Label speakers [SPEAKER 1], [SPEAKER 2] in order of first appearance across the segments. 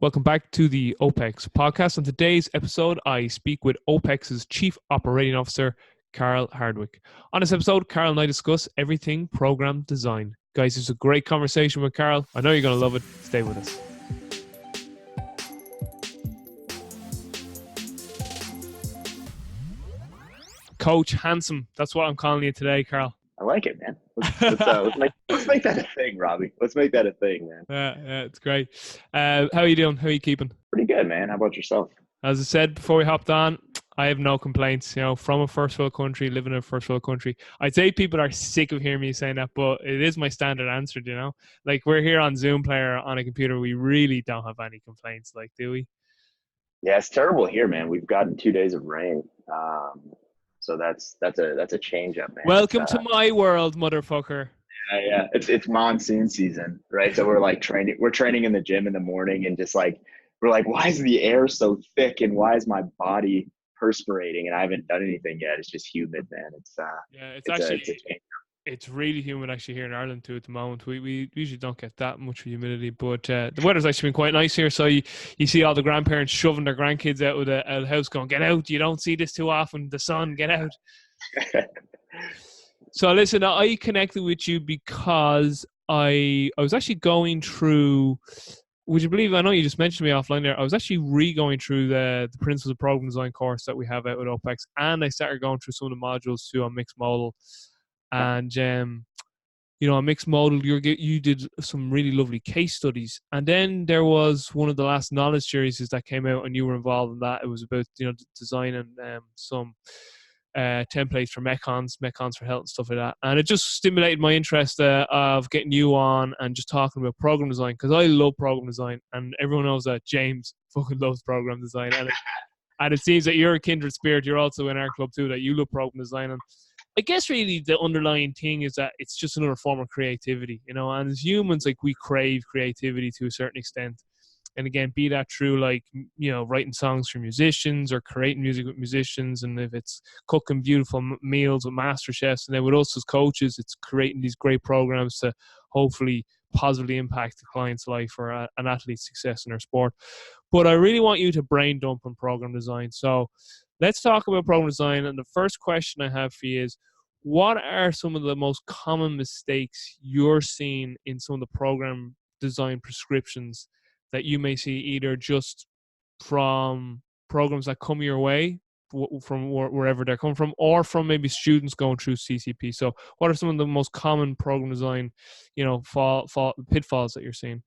[SPEAKER 1] Welcome back to the OPEX podcast. On today's episode, I speak with OPEX's Chief Operating Officer, Carl Hardwick. On this episode, Carl and I discuss everything program design. Guys, it's a great conversation with Carl. I know you're going to love it. Stay with us. Coach Handsome. That's what I'm calling you today, Carl.
[SPEAKER 2] I like it, man. Let's make that a thing, Robbie. Let's make that a thing, man.
[SPEAKER 1] Yeah, it's great. How are you doing? How are you keeping?
[SPEAKER 2] Pretty good, man. How about yourself?
[SPEAKER 1] As I said before we hopped on, I have no complaints. You know, from a first world country, living in a first world country. I'd say people are sick of hearing me saying that, but it is my standard answer, you know? Like, we're here on Zoom player on a computer. We really don't have any complaints, like, do we?
[SPEAKER 2] Yeah, it's terrible here, man. We've gotten 2 days of rain. So that's a change up, man.
[SPEAKER 1] Welcome to my world, motherfucker.
[SPEAKER 2] Yeah. It's monsoon season, right? So we're training in the gym in the morning, and just like we're like, why is the air so thick and why is my body perspirating? And I haven't done anything yet. It's just humid, man.
[SPEAKER 1] It's really humid actually here in Ireland too at the moment. We usually don't get that much humidity, but the weather's actually been quite nice here. So you see all the grandparents shoving their grandkids out of the house going, get out. You don't see this too often. The sun, get out. So listen, I connected with you because I was actually going through, would you believe, I know you just mentioned me offline there, I was actually going through the Principles of Program Design course that we have out at OPEX, and I started going through some of the modules too on mixed modal. And, on mixed modal, you did some really lovely case studies. And then there was one of the last knowledge series that came out, and you were involved in that. It was about, designing some templates for Mekons for health and stuff like that. And it just stimulated my interest of getting you on and just talking about program design, because I love program design, and everyone knows that James fucking loves program design. And it seems that you're a kindred spirit. You're also in our club too, that you love program design. And I guess really the underlying thing is that it's just another form of creativity, and as humans, like, we crave creativity to a certain extent. And again, be that through, like, writing songs for musicians or creating music with musicians. And if it's cooking beautiful meals with master chefs, and then with us as coaches, it's creating these great programs to hopefully positively impact the client's life or an athlete's success in their sport. But I really want you to brain dump on program design. So let's talk about program design. And the first question I have for you is, what are some of the most common mistakes you're seeing in some of the program design prescriptions that you may see, either just from programs that come your way, from wherever they're coming from, or from maybe students going through CCP? So what are some of the most common program design, pitfalls that you're seeing?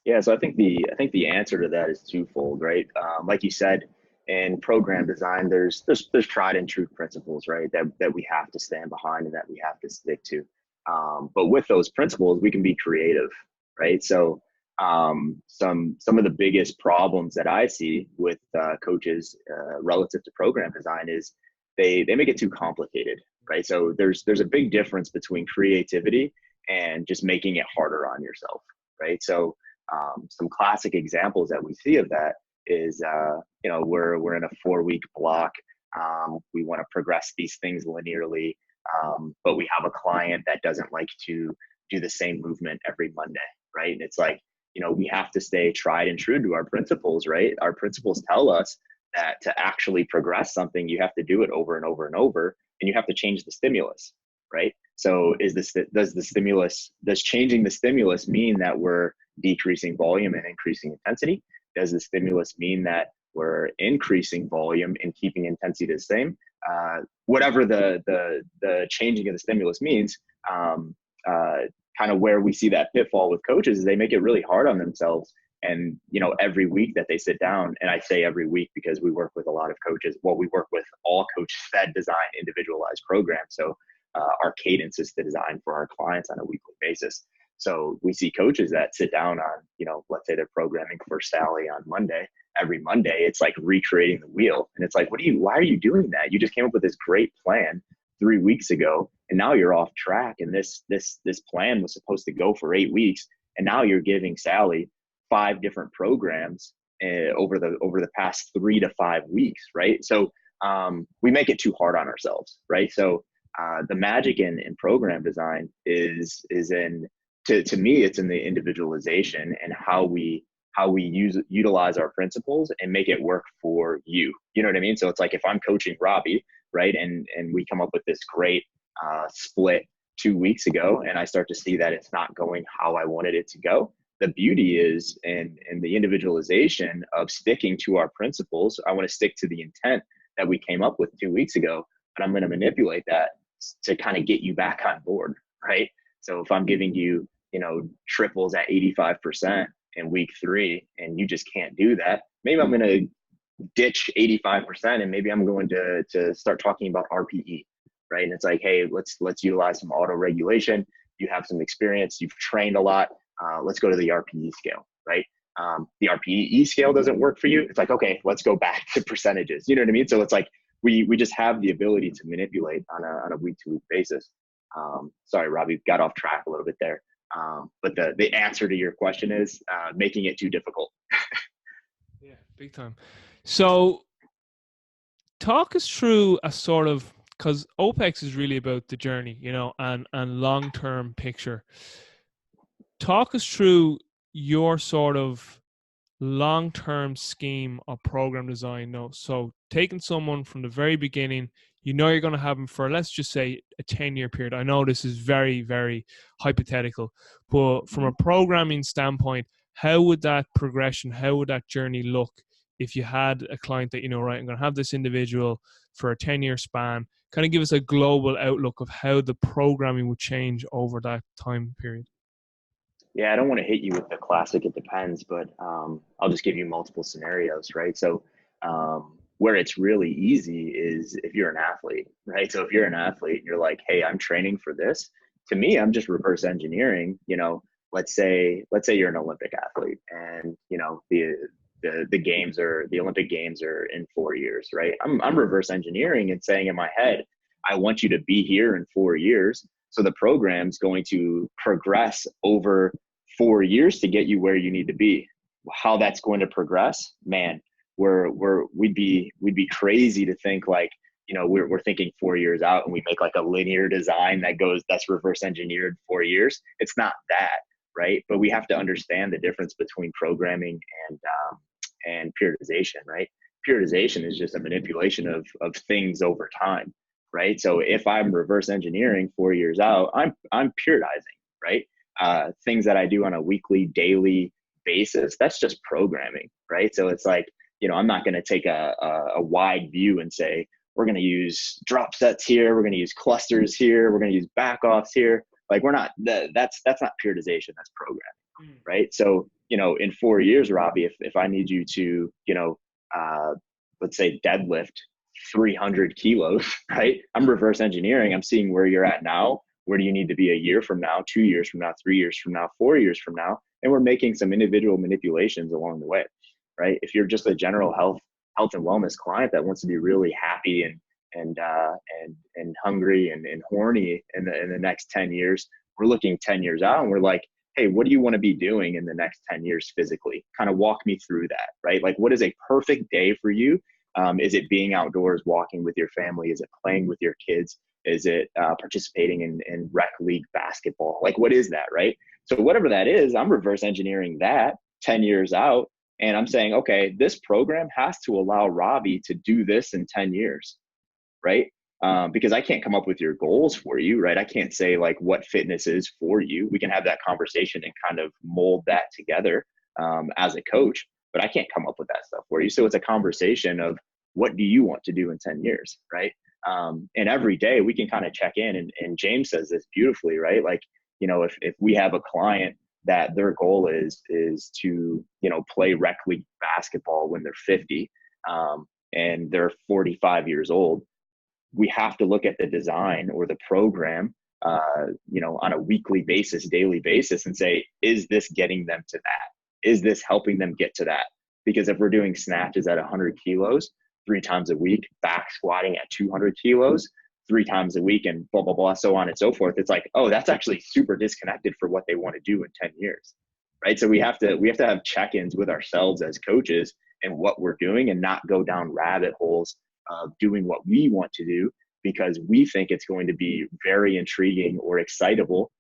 [SPEAKER 2] Yeah, so I think the answer to that is twofold, right? Like you said, in program design, there's tried and true principles, right? That we have to stand behind and that we have to stick to. But with those principles, we can be creative, right? So some of the biggest problems that I see with coaches relative to program design is they make it too complicated, right? So there's a big difference between creativity and just making it harder on yourself, right? So some classic examples that we see of that is we're in a 4-week block. We want to progress these things linearly, but we have a client that doesn't like to do the same movement every Monday, right? And it's like, we have to stay tried and true to our principles, right? Our principles tell us that to actually progress something, you have to do it over and over and over, and you have to change the stimulus, right? So does changing the stimulus mean that we're decreasing volume and increasing intensity? Does the stimulus mean that we're increasing volume and keeping intensity the same? Whatever the changing of the stimulus means, kind of where we see that pitfall with coaches is they make it really hard on themselves. And, every week that they sit down, and I say every week because we work with a lot of coaches. Well, we work with all coaches that design individualized programs. So our cadence is to design for our clients on a weekly basis. So we see coaches that sit down on, let's say they're programming for Sally on Monday. Every Monday, it's like recreating the wheel. And it's like, why are you doing that? You just came up with this great plan 3 weeks ago, and now you're off track. And this plan was supposed to go for 8 weeks. And now you're giving Sally 5 different programs over the past 3 to 5 weeks, right? So we make it too hard on ourselves, right? So the magic in program design is in, to me, it's in the individualization and how we how we utilize our principles and make it work for you. You know what I mean? So it's like if I'm coaching Robbie, right, and we come up with this great split 2 weeks ago, and I start to see that it's not going how I wanted it to go. The beauty is in the individualization of sticking to our principles. I want to stick to the intent that we came up with 2 weeks ago, and I'm going to manipulate that to kind of get you back on board, right? So if I'm giving you, triples at 85% in week 3, and you just can't do that, maybe I'm going to ditch 85%, and maybe I'm going to start talking about RPE, right? And it's like, hey, let's utilize some auto regulation. You have some experience, you've trained a lot. Let's go to the RPE scale, right? The RPE scale doesn't work for you. It's like, okay, let's go back to percentages. You know what I mean? So it's like we just have the ability to manipulate on a week to week basis. Sorry, Robbie, got off track a little bit there. But the answer to your question is making it too difficult.
[SPEAKER 1] Yeah, big time. So talk us through a sort of, because OPEX is really about the journey, and long-term picture. Talk us through your sort of long-term scheme of program design. No, so taking someone from the very beginning, you're going to have them for, let's just say, a 10-year period. I know this is very, very hypothetical, but from a programming standpoint, how would that progression, how would that journey look if you had a client that, right, I'm going to have this individual for a 10-year span? Kind of give us a global outlook of how the programming would change over that time period.
[SPEAKER 2] Yeah, I don't want to hit you with the classic, it depends, but I'll just give you multiple scenarios, right? So where it's really easy is if you're an athlete, right? So if you're an athlete and you're like, hey, I'm training for this, to me, I'm just reverse engineering, let's say you're an Olympic athlete, and, the Olympic Games are in 4 years, right? I'm reverse engineering and saying in my head, I want you to be here in 4 years. So the program's going to progress over 4 years to get you where you need to be. How that's going to progress, man, we'd be crazy to think like, we're thinking 4 years out and we make like a linear design that's reverse engineered 4 years. It's not that, right? But we have to understand the difference between programming and periodization, right? Periodization is just a manipulation of things over time, right? So if I'm reverse engineering 4 years out, I'm periodizing, right? Things that I do on a weekly, daily basis, that's just programming, right? So it's like, I'm not going to take a wide view and say, we're going to use drop sets here, we're going to use clusters here, we're going to use back offs here. Like we're not, that's not periodization, that's programming, right? So, in 4 years, Robbie, if I need you to, let's say deadlift 300 kilos, right? I'm reverse engineering. I'm seeing where you're at now. Where do you need to be a year from now, 2 years from now, 3 years from now, 4 years from now? And we're making some individual manipulations along the way, right? If you're just a general health and wellness client that wants to be really happy and hungry and horny in the next 10 years, we're looking 10 years out and we're like, hey, what do you want to be doing in the next 10 years physically? Kind of walk me through that, right? Like, what is a perfect day for you? Is it being outdoors, walking with your family? Is it playing with your kids? Is it participating in rec league basketball? Like, what is that, right? So whatever that is, I'm reverse engineering that 10 years out. And I'm saying, okay, this program has to allow Robbie to do this in 10 years, right? Because I can't come up with your goals for you, right? I can't say like what fitness is for you. We can have that conversation and kind of mold that together as a coach, but I can't come up with that stuff for you. So it's a conversation of what do you want to do in 10 years, right? And every day we can kind of check in, and James says this beautifully, right? Like, if we have a client that their goal is to, play rec league basketball when they're 50 and they're 45 years old, we have to look at the design or the program, on a weekly basis, daily basis, and say, is this getting them to that? Is this helping them get to that? Because if we're doing snatches at 100 kilos 3 times a week, back squatting at 200 kilos 3 times a week, and blah, blah, blah, so on and so forth, it's like, oh, that's actually super disconnected for what they want to do in 10 years, right? So we have to have check-ins with ourselves as coaches and what we're doing, and not go down rabbit holes of doing what we want to do because we think it's going to be very intriguing or excitable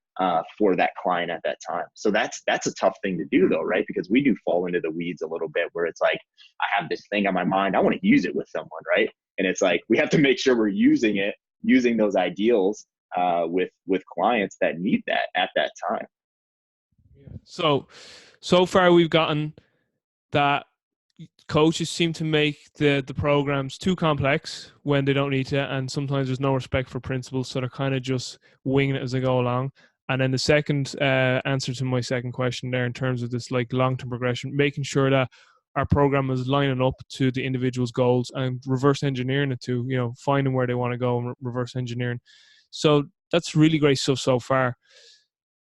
[SPEAKER 2] for that client at that time. So that's a tough thing to do though, right? Because we do fall into the weeds a little bit where it's like, I have this thing on my mind, I want to use it with someone, right? And it's like, we have to make sure we're using those ideals with clients that need that at that time.
[SPEAKER 1] So far we've gotten that coaches seem to make the programs too complex when they don't need to, and sometimes there's no respect for principles, so they're kind of just winging it as they go along. And then the second answer to my second question there, in terms of this like long-term progression, making sure that our program is lining up to the individual's goals and reverse engineering it to, you know, finding where they want to go and reverse engineering. So that's really great stuff so far.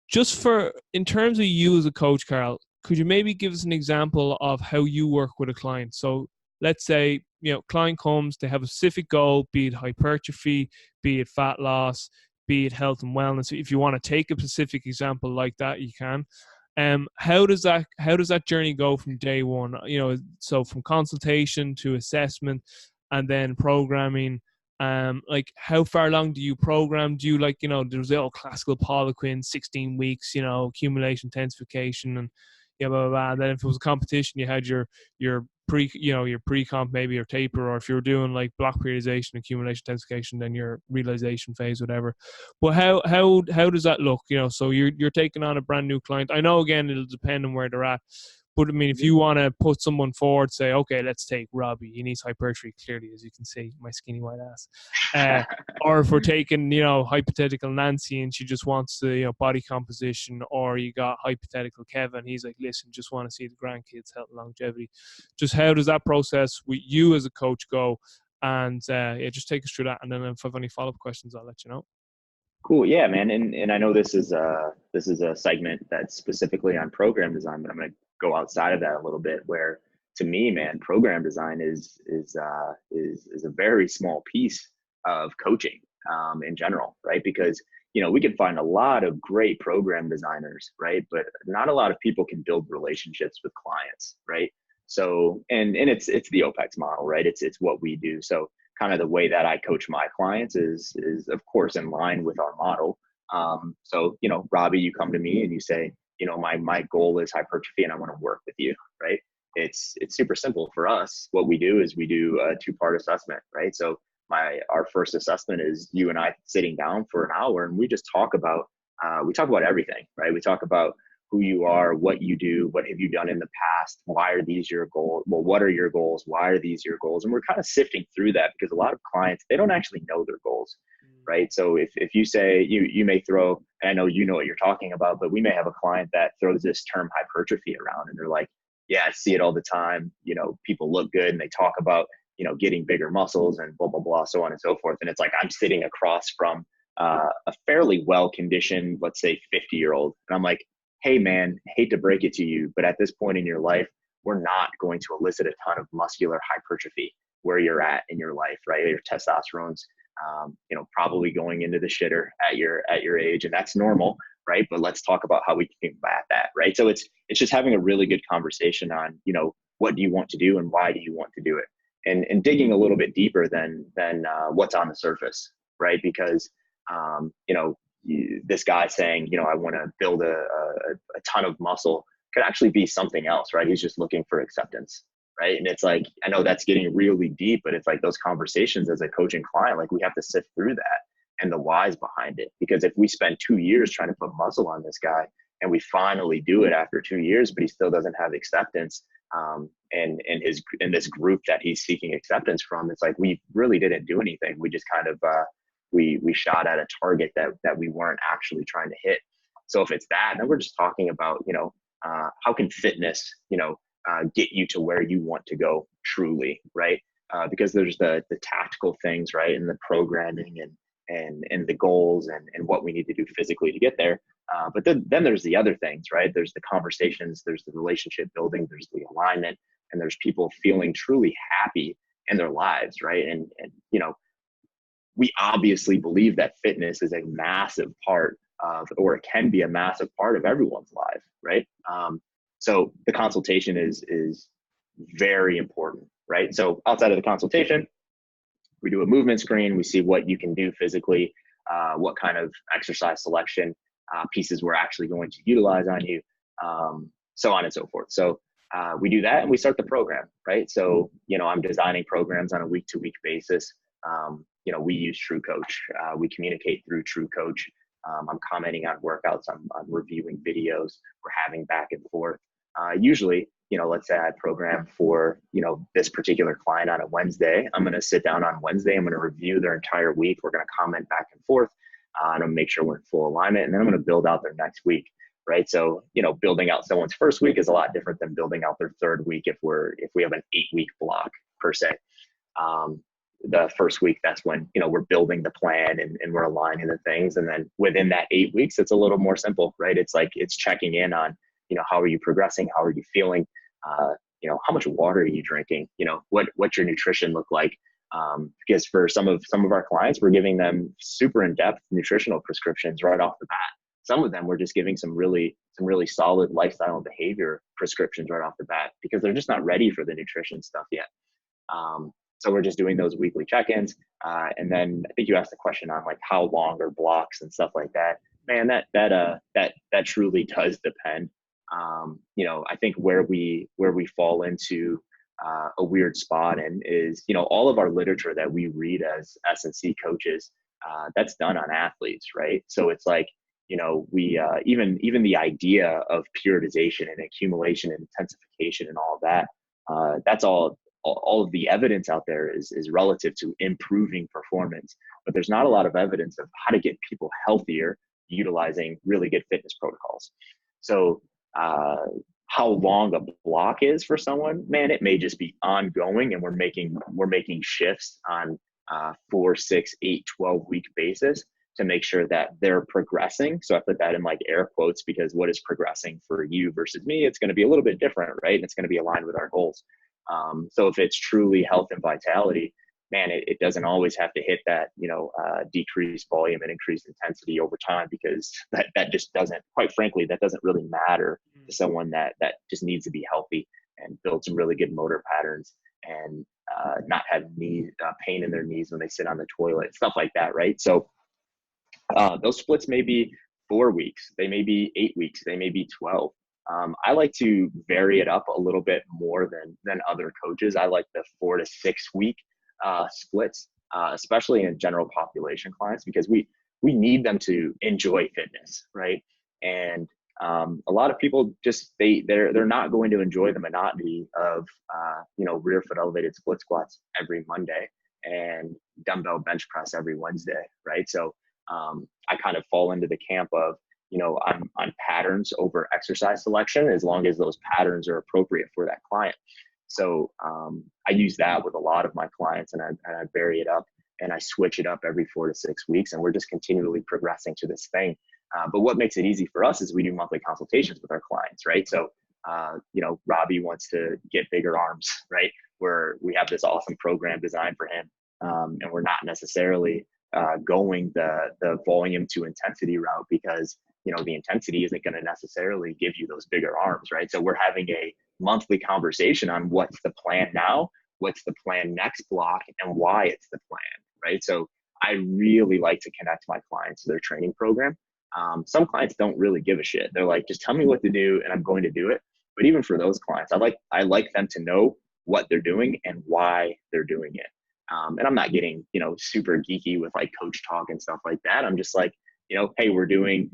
[SPEAKER 1] Just for, in terms of you as a coach, Carl, could you maybe give us an example of how you work with a client? So let's say, you know, client comes, they have a specific goal, be it hypertrophy, be it fat loss, be it health and wellness. If you want to take a specific example like that, you can. How does that journey go from day one? You know, so from consultation to assessment and then programming. Like how far along do you program? Do you, like, you know, there's the old classical Poliquin, 16 weeks, you know, accumulation, intensification, and yeah, blah, blah, blah. And then if it was a competition, you had your pre-comp maybe, your taper, or if you were doing like block periodization, accumulation, intensification, then your realization phase, whatever. But how does that look? You know, so you're taking on a brand new client. I know, again, it'll depend on where they're at. But I mean, if you want to put someone forward, say, okay, let's take Robbie. He needs hypertrophy, clearly, as you can see, my skinny white ass. Or if we're taking, you know, hypothetical Nancy and she just wants the, you know, body composition, or you got hypothetical Kevin. He's like, listen, just want to see the grandkids' health and longevity. Just how does that process with you as a coach go? And yeah, just take us through that. And then if I have any follow-up questions, I'll let you know.
[SPEAKER 2] Cool. Yeah, man. And I know this is a segment that's specifically on program design, but I'm going to go outside of that a little bit, where to me, man, program design is a very small piece of coaching in general, right? Because, you know, we can find a lot of great program designers, right? But not a lot of people can build relationships with clients, right? So, and it's the OPEX model, right? It's what we do. So kind of the way that I coach my clients is of course in line with our model. So, you know, Robbie, you come to me and you say, you know, my goal is hypertrophy and I want to work with you, right? It's super simple for us. What we do is we do a 2-part assessment, right? So our first assessment is you and I sitting down for an hour, and we just talk about everything, right? We talk about who you are, what you do, what have you done in the past, why are these your goals? Well, what are your goals? Why are these your goals? And we're kind of sifting through that, because a lot of clients, they don't actually know their goals, right? So if you say, you may throw, and I know you know what you're talking about, but we may have a client that throws this term hypertrophy around, and they're like, yeah, I see it all the time. You know, people look good and they talk about, you know, getting bigger muscles and blah, blah, blah, so on and so forth. And it's like, I'm sitting across from a fairly well-conditioned, let's say 50-year-old. And I'm like, hey man, hate to break it to you, but at this point in your life, we're not going to elicit a ton of muscular hypertrophy where you're at in your life, right? Your testosterone's, you know, probably going into the shitter at your age, and that's normal, right? But let's talk about how we can combat that, right? So it's just having a really good conversation on, you know, what do you want to do and why do you want to do it, and digging a little bit deeper than what's on the surface, right? Because you know, this guy saying, you know, I want to build a ton of muscle could actually be something else, right? He's just looking for acceptance, right? And it's like, I know that's getting really deep, but it's like those conversations as a coaching client, like we have to sift through that and the whys behind it. Because if we spend 2 years trying to put muscle on this guy and we finally do it after 2 years, but he still doesn't have acceptance, and in this group that he's seeking acceptance from, it's like, we really didn't do anything. We just kind of, we shot at a target that we weren't actually trying to hit. So if it's that, then we're just talking about, you know, how can fitness, you know, get you to where you want to go truly, right? Because there's the tactical things, right, and the programming and the goals and what we need to do physically to get there. But then there's the other things, right? There's the conversations, there's the relationship building, there's the alignment, and there's people feeling truly happy in their lives, right? And you know, we obviously believe that fitness is a massive part of, or it can be a massive part of everyone's life, right? So the consultation is very important, right? So outside of the consultation, we do a movement screen. We see what you can do physically, what kind of exercise selection pieces we're actually going to utilize on you, so on and so forth. So we do that and we start the program, right? So, I'm designing programs on a week-to-week basis. We use True Coach. We communicate through True Coach. I'm commenting on workouts. I'm reviewing videos. We're having back and forth. Usually, let's say I program for, this particular client on a Wednesday. I'm going to sit down on Wednesday. I'm going to review their entire week. We're going to comment back and forth. And I'm going to make sure we're in full alignment. And then I'm going to build out their next week, right? So, building out someone's first week is a lot different than building out their third week if we have an 8-week block per se. The first week, that's when, we're building the plan and we're aligning the things. And then within that 8 weeks, it's a little more simple, right? It's like, it's checking in on, how are you progressing? How are you feeling? How much water are you drinking? What's your nutrition look like? Because for some of our clients, we're giving them super in-depth nutritional prescriptions right off the bat. Some of them we're just giving some really solid lifestyle and behavior prescriptions right off the bat because they're just not ready for the nutrition stuff yet. So we're just doing those weekly check-ins. And then I think you asked the question on like how long are blocks and stuff like that. Man, that truly does depend. I think where we fall into a weird spot and is, all of our literature that we read as S&C coaches, that's done on athletes, right? So it's like, we even the idea of periodization and accumulation and intensification and all of that, that's all of the evidence out there is relative to improving performance, but there's not a lot of evidence of how to get people healthier utilizing really good fitness protocols. So how long a block is for someone, man, it may just be ongoing and we're making shifts on 4, 6, 8, 12-week basis to make sure that they're progressing. So I put that in like air quotes because what is progressing for you versus me, it's going to be a little bit different, right? And it's going to be aligned with our goals. So if it's truly health and vitality, man, it doesn't always have to hit that, decreased volume and increased intensity over time because that just doesn't, quite frankly, that doesn't really matter to someone that just needs to be healthy and build some really good motor patterns and not have pain in their knees when they sit on the toilet, stuff like that, right? So those splits may be 4 weeks, they may be 8 weeks, they may be 12. I like to vary it up a little bit more than other coaches. I like the 4 to 6 week splits, especially in general population clients, because we need them to enjoy fitness, right? And a lot of people just they're not going to enjoy the monotony of rear foot elevated split squats every Monday and dumbbell bench press every Wednesday, right? So I kind of fall into the camp of I'm on patterns over exercise selection as long as those patterns are appropriate for that client. So I use that with a lot of my clients and I vary it up and I switch it up every 4 to 6 weeks and we're just continually progressing to this thing. But what makes it easy for us is we do monthly consultations with our clients, right? So, Robbie wants to get bigger arms, right? Where we have this awesome program designed for him. And we're not necessarily going the volume to intensity route because, the intensity isn't going to necessarily give you those bigger arms, right? So we're having a monthly conversation on what's the plan now, what's the plan next block, and why it's the plan, right? So I really like to connect my clients to their training program. Some clients don't really give a shit. They're like, just tell me what to do and I'm going to do it. But even for those clients, I like them to know what they're doing and why they're doing it. And I'm not getting, super geeky with like coach talk and stuff like that. I'm just like, hey, we're doing,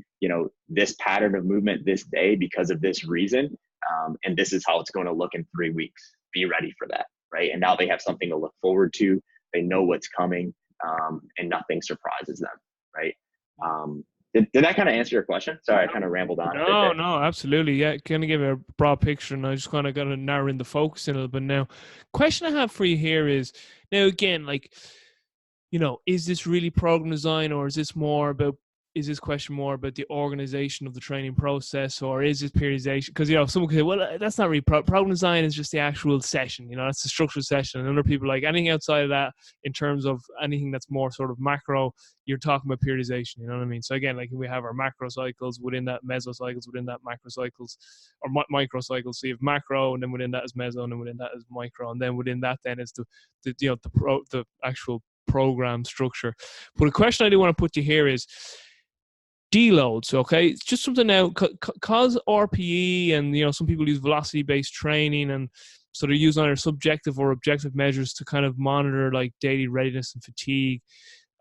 [SPEAKER 2] this pattern of movement this day because of this reason. And this is how it's going to look in 3 weeks. Be ready for that, right? And now they have something to look forward to. They know what's coming, and nothing surprises them, right? Did that kind of answer your question? Sorry, I kind of rambled on.
[SPEAKER 1] No, absolutely. Yeah, kind of give a broad picture, and I just kind of got to narrow in the focus in a little bit now. Question I have for you here is, now again, like, is this really program design, or is this question more about the organization of the training process, or is this periodization? Because, someone could say, well, that's not really program design, is just the actual session, that's the structured session. And other people like anything outside of that, in terms of anything that's more sort of macro, you're talking about periodization, you know what I mean? So again, like we have our macro cycles, within that mesocycles, within that macro cycles, or micro cycles. So you have macro, and then within that is meso, and then within that is micro, and then within that then is the actual program structure. But a question I do want to put to you here is, deloads. Okay, it's just something now because RPE and some people use velocity based training, and so they're using either subjective or objective measures to kind of monitor like daily readiness and fatigue.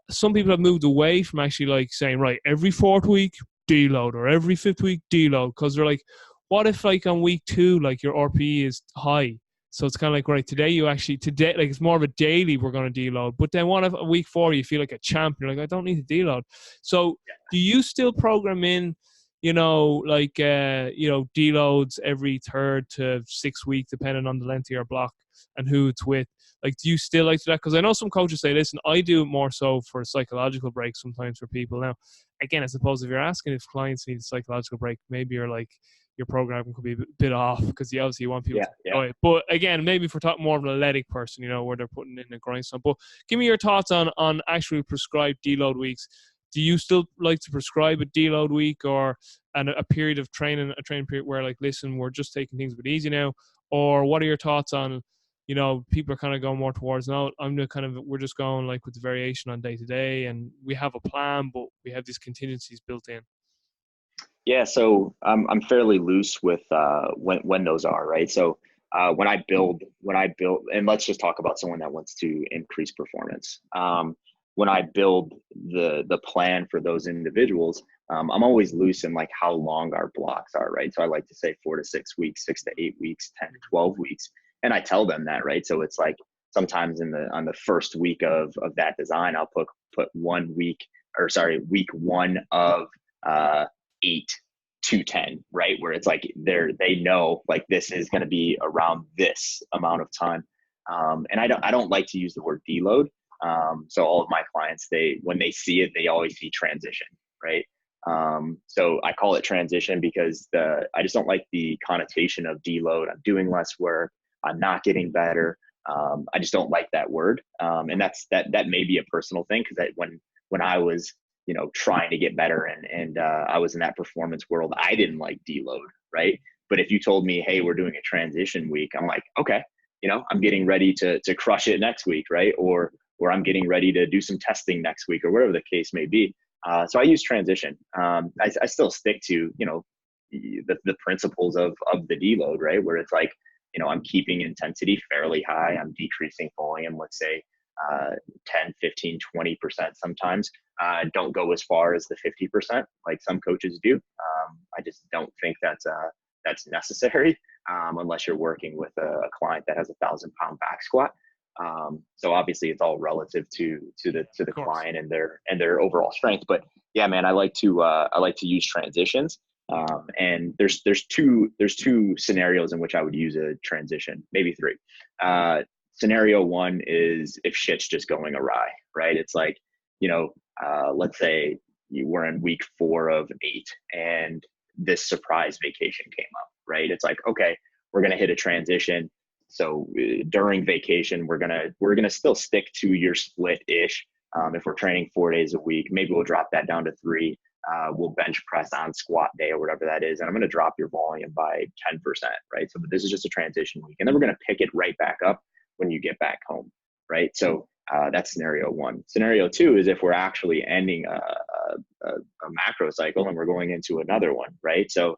[SPEAKER 1] Some people have moved away from actually like saying, right, every fourth week deload or every fifth week deload, because they're like, what if like on week 2 like your RPE is high? So it's kind of like, right, today like it's more of a daily we're going to deload. But then what if a week 4 you feel like a champ? You're like, I don't need to deload. So do you still program in, like, deloads every 3rd to 6th week, depending on the length of your block and who it's with? Like, do you still like to do that? Because I know some coaches say, listen, I do it more so for a psychological break sometimes for people. Now, again, I suppose if you're asking if clients need a psychological break, maybe you're like, your programming could be a bit off because you obviously want people to enjoy it. But again, maybe if we're talking more of an athletic person, where they're putting in a grindstone. But give me your thoughts on actually prescribed deload weeks. Do you still like to prescribe a deload week or a period of training, a training period where like, listen, we're just taking things a bit easy now? Or what are your thoughts on, people are kind of going more towards, no, we're just going like with the variation on day to day, and we have a plan, but we have these contingencies built in.
[SPEAKER 2] Yeah, so I'm fairly loose with when those are, right. So when I build, and let's just talk about someone that wants to increase performance. When I build the plan for those individuals, I'm always loose in like how long our blocks are, right. So I like to say 4 to 6 weeks, 6 to 8 weeks, 10 to 12 weeks, and I tell them that, right. So it's like sometimes on the first week of that design, I'll put week 1 of 8 to 10, right? Where it's like they know like this is going to be around this amount of time. And I don't like to use the word deload. So all of my clients, when they see it, they always see transition, right? So I call it transition because I just don't like the connotation of deload. I'm doing less work. I'm not getting better. I just don't like that word. And that may be a personal thing, because when I was trying to get better and I was in that performance world, I didn't like deload, right? But if you told me, hey, we're doing a transition week, I'm like, okay, I'm getting ready to crush it next week, right? Or I'm getting ready to do some testing next week, or whatever the case may be. So I use transition. I still stick to, the principles of the deload, right? Where it's like, I'm keeping intensity fairly high. I'm decreasing volume, let's say 10, 15, 20% sometimes. Don't go as far as the 50% like some coaches do. I just don't think that's necessary unless you're working with a client that has 1,000-pound back squat. So obviously it's all relative to the client and their overall strength. But yeah, man, I like to use transitions. And there's two scenarios in which I would use a transition, maybe 3. Scenario 1 is if shit's just going awry, right? It's like, let's say you were in week 4 of 8 and this surprise vacation came up, right? It's like, okay, we're going to hit a transition. So during vacation, we're going to still stick to your split ish. If we're training 4 days a week, maybe we'll drop that down to 3. We'll bench press on squat day or whatever that is. And I'm going to drop your volume by 10%, right? So this is just a transition week. And then we're going to pick it right back up when you get back home, right? So that's scenario 1. Scenario 2 is if we're actually ending a macro cycle and we're going into another one, right? So,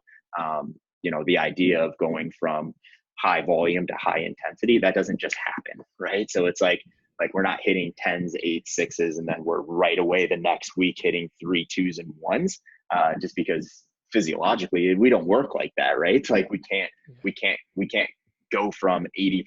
[SPEAKER 2] the idea of going from high volume to high intensity, that doesn't just happen, right? So it's like we're not hitting 10s, 8s, 6s, and then we're right away the next week hitting 3 2s and 1s, just because physiologically we don't work like that, right? It's like we can't go from 80%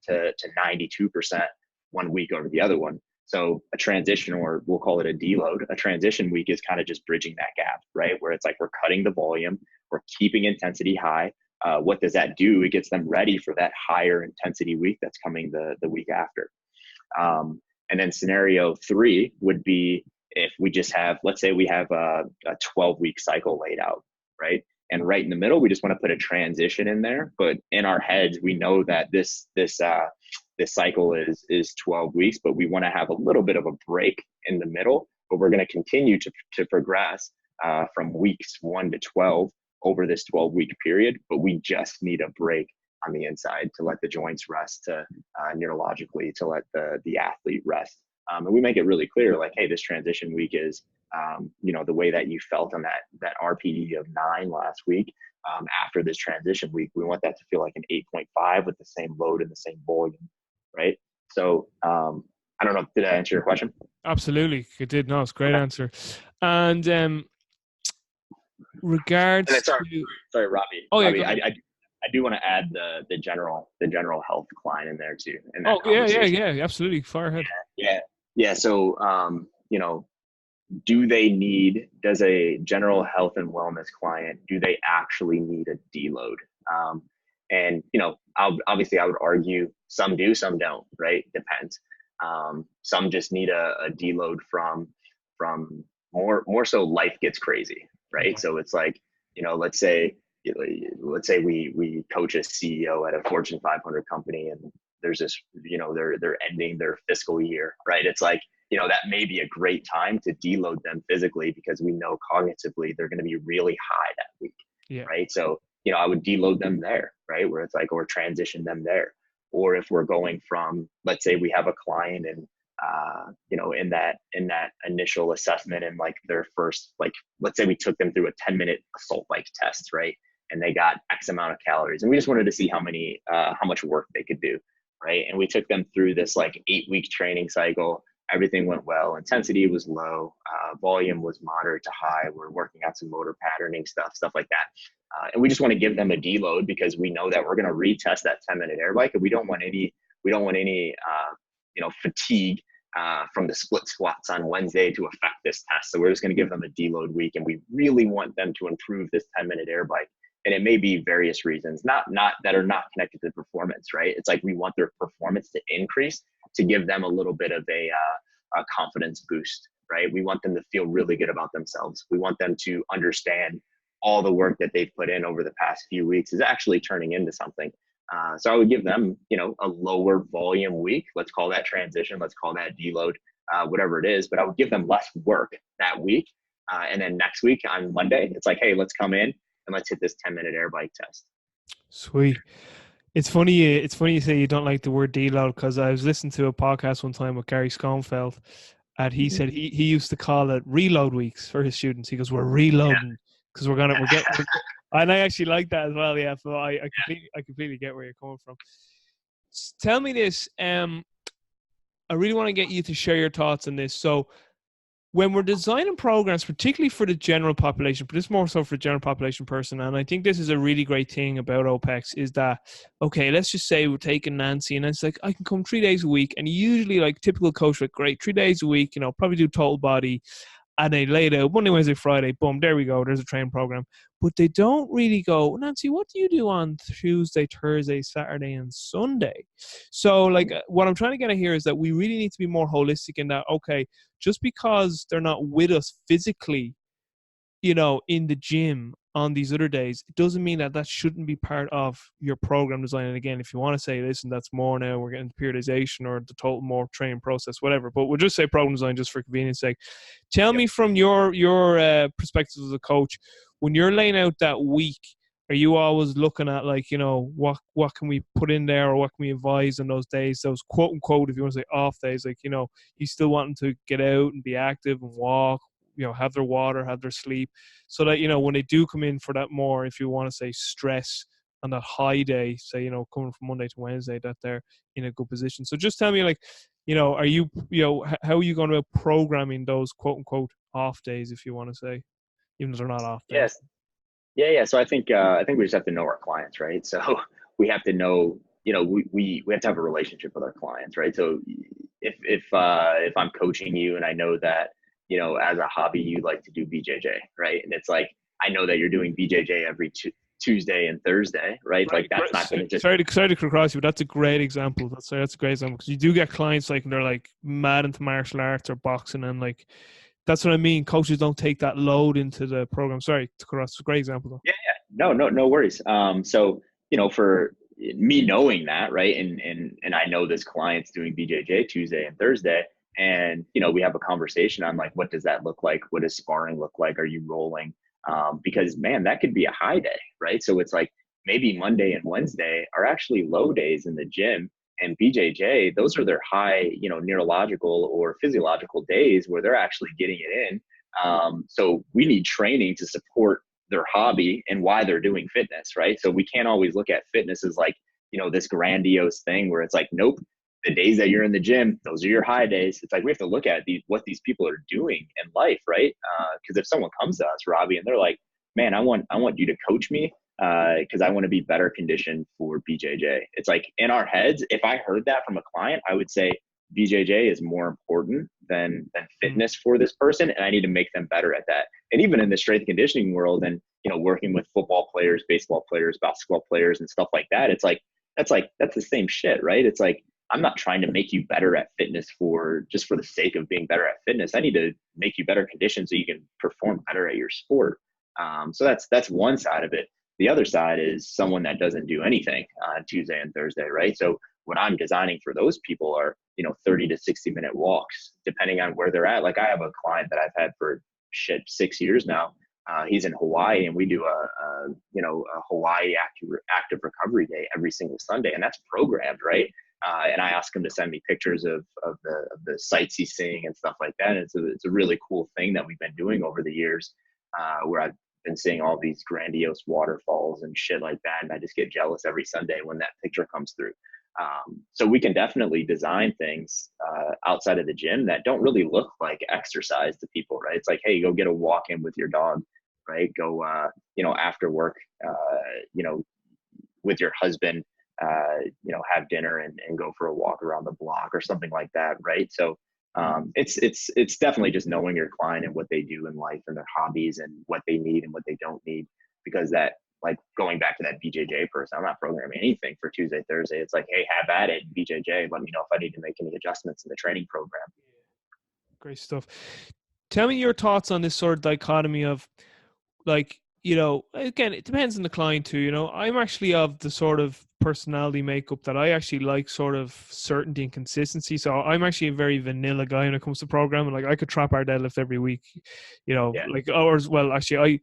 [SPEAKER 2] to 92% one week over the other one. So a transition, or we'll call it a deload, a transition week is kind of just bridging that gap, right? Where it's like we're cutting the volume, we're keeping intensity high. What does that do? It gets them ready for that higher intensity week that's coming the week after. And then scenario 3 would be if we just have, let's say we have a 12-week cycle laid out, right? And right in the middle, we just want to put a transition in there. But in our heads, we know that this cycle is 12 weeks, but we want to have a little bit of a break in the middle. But we're going to continue to progress from weeks 1 to 12 over this 12-week period. But we just need a break on the inside to let the joints rest, to neurologically to let the athlete rest. And we make it really clear, like, hey, this transition week is the way that you felt on that RPE of 9 last week. After this transition week, we want that to feel like an 8.5 with the same load and the same volume, right? So I don't know. Did I answer your question?
[SPEAKER 1] Absolutely, it did. No, it's a great
[SPEAKER 2] Okay.
[SPEAKER 1] answer. And regards
[SPEAKER 2] And then,
[SPEAKER 1] to,
[SPEAKER 2] sorry, Robbie.
[SPEAKER 1] oh yeah,
[SPEAKER 2] Robbie,
[SPEAKER 1] go ahead.
[SPEAKER 2] I do want to add the general health client in there too in that
[SPEAKER 1] Oh yeah,
[SPEAKER 2] conversation.
[SPEAKER 1] absolutely. Fire ahead.
[SPEAKER 2] Yeah. So does a general health and wellness client, do they actually need a deload? And obviously I would argue some do, some don't, right? Depends. Some just need a deload from more so life gets crazy, right?
[SPEAKER 1] Yeah.
[SPEAKER 2] So it's like, let's say we coach a CEO at a Fortune 500 company, and there's this, they're ending their fiscal year, right? It's like, that may be a great time to deload them physically, because we know cognitively they're going to be really high that week,
[SPEAKER 1] Yeah.
[SPEAKER 2] right? So, I would deload them there, right? Where it's like, or transition them there. Or if we're going from, let's say we have a client and, in that initial assessment and like their first, like, let's say we took them through a 10-minute assault bike test, right? And they got X amount of calories, and we just wanted to see how much work they could do, right? And we took them through this like 8-week training cycle. Everything went well. Intensity was low. Volume was moderate to high. We're working out some motor patterning stuff like that. And we just want to give them a deload, because we know that we're going to retest that 10-minute air bike, and we don't want any fatigue from the split squats on Wednesday to affect this test. So we're just going to give them a deload week, and we really want them to improve this 10-minute air bike. And it may be various reasons, not that are not connected to performance, right? It's like we want their performance to increase, to give them a little bit of a confidence boost, right? We want them to feel really good about themselves. We want them to understand all the work that they've put in over the past few weeks is actually turning into something. So I would give them, a lower volume week. Let's call that transition. Let's call that deload, whatever it is. But I would give them less work that week. And then next week on Monday, it's like, hey, let's come in and let's hit this 10-minute air bike test.
[SPEAKER 1] Sweet. It's funny you say you don't like the word deload, because I was listening to a podcast one time with Gary Schoenfeld, and he said he used to call it reload weeks for his students. He goes, we're reloading because we're getting. And I actually like that as well. Yeah, so I completely get where you're coming from. Tell me this. I really want to get you to share your thoughts on this. So, when we're designing programs, particularly for the general population, but this is more so for the general population person, and I think this is a really great thing about OPEX, is that, okay, let's just say we're taking Nancy, and it's like, I can come 3 days a week, and usually, like, typical coach, like, great, 3 days a week, probably do total body, and they lay it out Monday, Wednesday, Friday, boom, there we go, there's a training program. But they don't really go, Nancy, what do you do on Tuesday, Thursday, Saturday, and Sunday? So, like, what I'm trying to get at here is that we really need to be more holistic in that, okay, just because they're not with us physically, in the gym on these other days, it doesn't mean that shouldn't be part of your program design. And again, if you want to say, listen, that's more now, we're getting periodization or the total more training process, whatever, but we'll just say program design just for convenience sake. Tell me from your perspective as a coach, when you're laying out that week, are you always looking at, like, what can we put in there, or what can we advise on those days, those quote unquote, if you want to say off days, like, you still wanting to get out and be active and walk, have their water, have their sleep, so that, when they do come in for that more, if you want to say, stress on that high day, say, coming from Monday to Wednesday, that they're in a good position. So just tell me, like, are you, how are you going about programming those quote unquote off days, if you want to say, even though they're not off days?
[SPEAKER 2] Yes. Yeah. So I think we just have to know our clients, right? So we have to know, we have to have a relationship with our clients, right? So if I'm coaching you and I know that, as a hobby, you like to do BJJ, right? And it's like, I know that you're doing BJJ every Tuesday and Thursday, right? Like, that's not going to just...
[SPEAKER 1] Sorry to cross you, but that's a great example. That's a great example, because you do get clients, like, they're like mad into martial arts or boxing, and like, that's what I mean. Coaches don't take that load into the program. Sorry to cross. It's a great example though.
[SPEAKER 2] Yeah. No worries. So, for me knowing that, right, and I know this client's doing BJJ Tuesday and Thursday, and we have a conversation on, like, what does that look like? What does sparring look like? Are you rolling? Because, man, that could be a high day, right? So it's like, maybe Monday and Wednesday are actually low days in the gym, and BJJ, those are their high, neurological or physiological days where they're actually getting it in. So we need training to support their hobby and why they're doing fitness, right? So we can't always look at fitness as like, this grandiose thing where it's like, nope, the days that you're in the gym, those are your high days. It's like we have to look at what these people are doing in life, right? Because if someone comes to us, Robbie, and they're like, man, I want you to coach me because I want to be better conditioned for BJJ. It's like in our heads, if I heard that from a client, I would say BJJ is more important than fitness for this person, and I need to make them better at that. And even in the strength and conditioning world, and working with football players, baseball players, basketball players, and stuff like that, it's like that's the same shit, right? It's like I'm not trying to make you better at fitness for the sake of being better at fitness. I need to make you better conditioned so you can perform better at your sport. So that's one side of it. The other side is someone that doesn't do anything on Tuesday and Thursday, right? So what I'm designing for those people are 30 to 60-minute walks, depending on where they're at. Like I have a client that I've had for 6 years now. He's in Hawaii, and we do a Hawaii active recovery day every single Sunday, and that's programmed, right? And I ask him to send me pictures of the sights he's seeing and stuff like that. And it's a really cool thing that we've been doing over the years, where I've been seeing all these grandiose waterfalls and shit like that, and I just get jealous every Sunday when that picture comes through. So we can definitely design things outside of the gym that don't really look like exercise to people, right? It's like, hey, go get a walk in with your dog, right? Go, after work, with your husband, have dinner and go for a walk around the block or something like that, right? So it's definitely just knowing your client and what they do in life and their hobbies and what they need and what they don't need, because that, like going back to that BJJ person, I'm not programming anything for Tuesday, Thursday. It's like, hey, have at it, BJJ. Let me know if I need to make any adjustments in the training program.
[SPEAKER 1] Great stuff. Tell me your thoughts on this sort of dichotomy of, like, again, it depends on the client too. I'm actually of the sort of personality makeup that I actually like sort of certainty and consistency. So I'm actually a very vanilla guy when it comes to programming. Like I could trap our deadlift every week, like ours. Well, actually,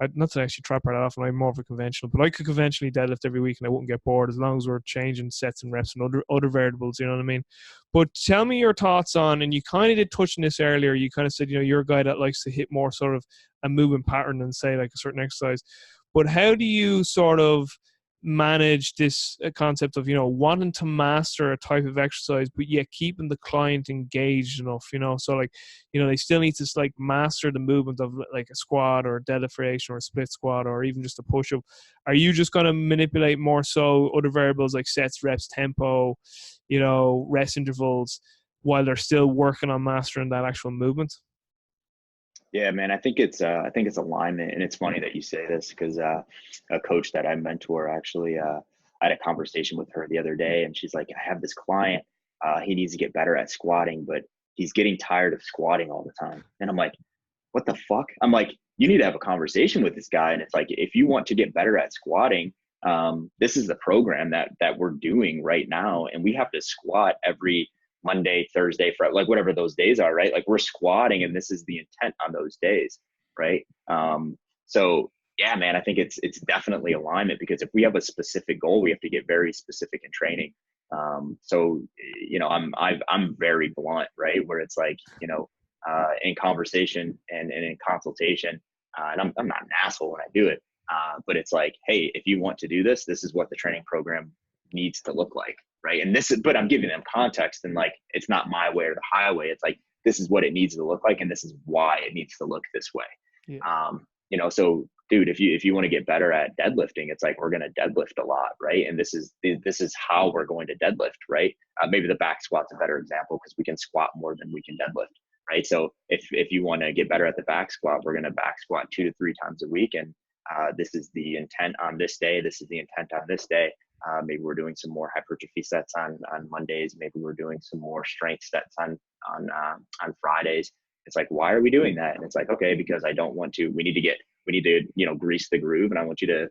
[SPEAKER 1] I'd not to actually trap her that often. I'm more of a conventional, but I could conventionally deadlift every week and I wouldn't get bored as long as we're changing sets and reps and other variables. You know what I mean? But tell me your thoughts on, and you kind of did touch on this earlier. You kind of said, you're a guy that likes to hit more sort of a movement pattern than say like a certain exercise. But how do you sort of manage this concept of wanting to master a type of exercise but yet keeping the client engaged enough, so like they still need to like master the movement of like a squat or a deadlift variation or a split squat or even just a push-up? Are you just going to manipulate more so other variables like sets, reps, tempo, rest intervals, while they're still working on mastering that actual movement?
[SPEAKER 2] Yeah, man, I think it's alignment. And it's funny that you say this because a coach that I mentor actually, I had a conversation with her the other day, and she's like, I have this client, he needs to get better at squatting, but he's getting tired of squatting all the time. And I'm like, what the fuck? I'm like, you need to have a conversation with this guy. And it's like, if you want to get better at squatting, this is the program that we're doing right now. And we have to squat every Monday, Thursday, Friday, like whatever those days are, right? Like we're squatting, and this is the intent on those days, right? So yeah, man, I think it's definitely alignment, because if we have a specific goal, we have to get very specific in training. So I'm very blunt, right? Where it's like, in conversation and in consultation, and I'm not an asshole when I do it, but it's like, hey, if you want to do this, this is what the training program needs to look like, right? And but I'm giving them context, and like, it's not my way or the highway. It's like, this is what it needs to look like, and this is why it needs to look this way. Yeah. So dude, if you want to get better at deadlifting, it's like, we're going to deadlift a lot, right? And this is how we're going to deadlift, right? Maybe the back squat's a better example, because we can squat more than we can deadlift, right? So if you want to get better at the back squat, we're going to back squat 2 to 3 times a week, and this is the intent on this day. This is the intent on this day. Maybe we're doing some more hypertrophy sets on Mondays. Maybe we're doing some more strength sets on Fridays. It's like, why are we doing that? And it's like, okay, because I don't want to. We need to grease the groove, and I want you to